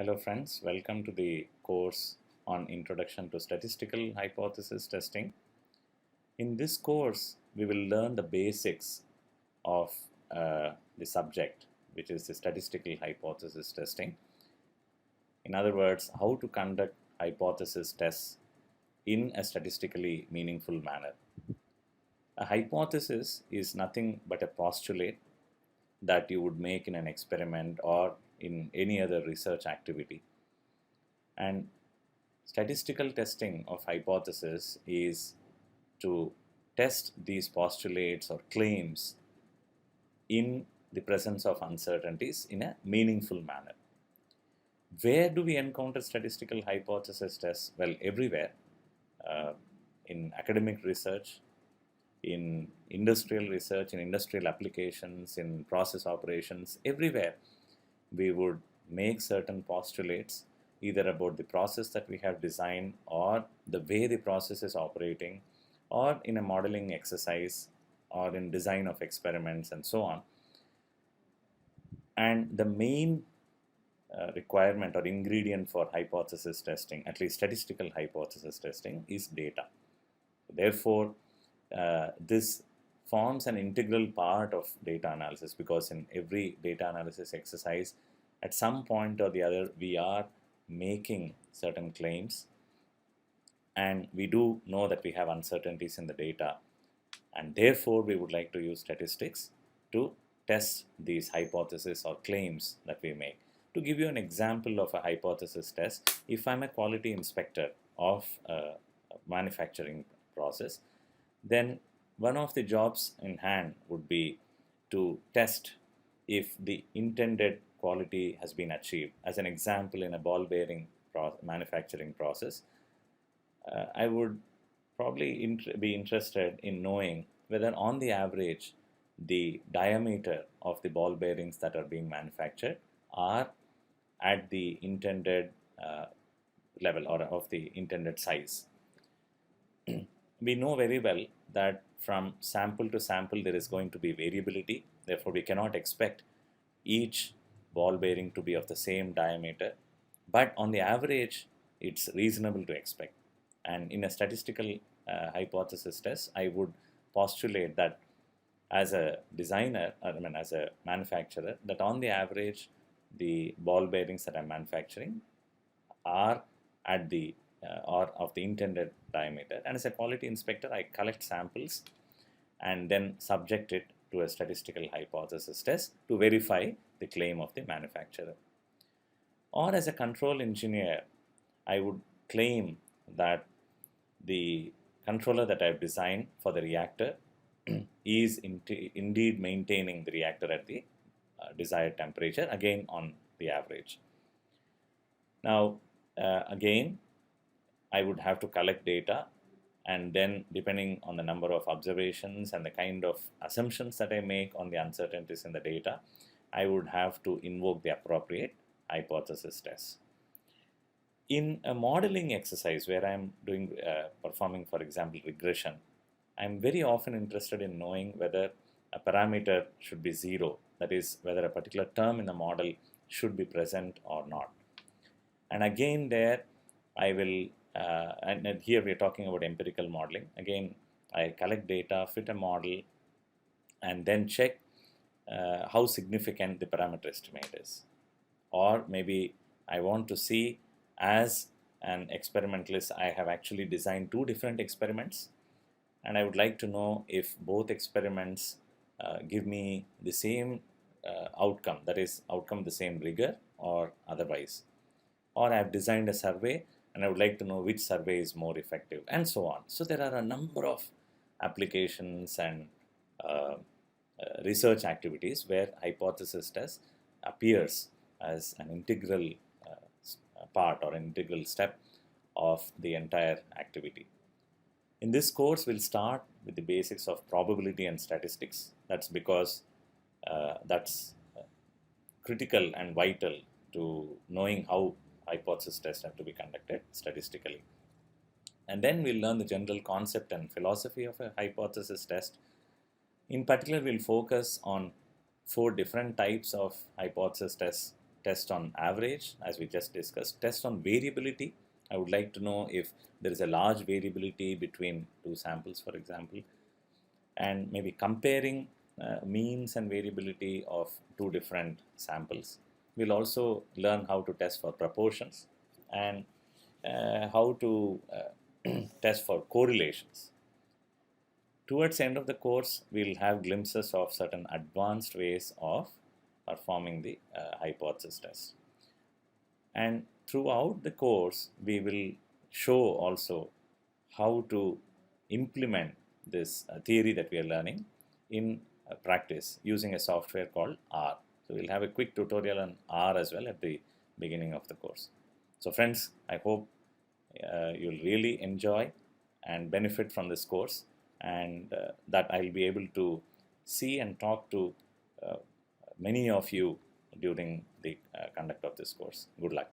Hello friends, welcome to the course on Introduction to Statistical Hypothesis Testing. In this course, we will learn the basics of the subject, which is the statistical hypothesis testing. In other words, how to conduct hypothesis tests in a statistically meaningful manner. A hypothesis is nothing but a postulate that you would make in an experiment or in any other research activity. And statistical testing of hypothesis is to test these postulates or claims in the presence of uncertainties in a meaningful manner. Where do we encounter statistical hypothesis tests? Well, everywhere. In academic research, in industrial research, in industrial applications, in process operations, everywhere we would make certain postulates either about the process that we have designed or the way the process is operating or in a modeling exercise or in design of experiments and so on. And the main requirement or ingredient for hypothesis testing, at least statistical hypothesis testing, is data. Therefore, this forms an integral part of data analysis, because in every data analysis exercise, at some point or the other, we are making certain claims, and we do know that we have uncertainties in the data, and therefore we would like to use statistics to test these hypotheses or claims that we make. To give you an example of a hypothesis test, if I'm a quality inspector of a manufacturing process, then one of the jobs in hand would be to test if the intended quality has been achieved. As an example, in a ball bearing manufacturing process, I would probably be interested in knowing whether on the average the diameter of the ball bearings that are being manufactured are at the intended level or of the intended size. We know very well that from sample to sample there is going to be variability. Therefore, we cannot expect each ball bearing to be of the same diameter. But on the average, it's reasonable to expect. And in a statistical hypothesis test, I would postulate that as a designer, as a manufacturer, that on the average, the ball bearings that I'm manufacturing are at the or of the intended diameter. And as a quality inspector, I collect samples and then subject it to a statistical hypothesis test to verify the claim of the manufacturer. Or as a control engineer, I would claim that the controller that I've designed for the reactor is indeed maintaining the reactor at the desired temperature, again on the average. Now, again, I would have to collect data, and then depending on the number of observations and the kind of assumptions that I make on the uncertainties in the data, I would have to invoke the appropriate hypothesis test. In a modeling exercise where I'm doing performing, for example, regression, I'm very often interested in knowing whether a parameter should be zero, that is, whether a particular term in the model should be present or not. And again, there I will, and here we're talking about empirical modeling. Again, I collect data, fit a model, and then check how significant the parameter estimate is. Or maybe I want to see, as an experimentalist, I have actually designed two different experiments, and I would like to know if both experiments give me the same outcome, that is, outcome the same rigor or otherwise. Or I have designed a survey and I would like to know which survey is more effective, and so on. So there are a number of applications and research activities where hypothesis test appears as an integral part or an integral step of the entire activity. In this course, we'll start with the basics of probability and statistics. That's because that's critical and vital to knowing how hypothesis tests have to be conducted statistically. And then we'll learn the general concept and philosophy of a hypothesis test. In particular, we'll focus on 4 different types of hypothesis tests test on average, as we just discussed, test on variability. I would like to know if there is a large variability between two samples, for example, and maybe comparing means and variability of two different samples. We'll also learn how to test for proportions and how to test for correlations. Towards the end of the course, we'll have glimpses of certain advanced ways of performing the hypothesis test. And throughout the course, we will show also how to implement this theory that we are learning in practice using a software called R. So we'll have a quick tutorial on R as well at the beginning of the course. So friends, I hope you'll really enjoy and benefit from this course, and that I'll be able to see and talk to many of you during the conduct of this course. Good luck.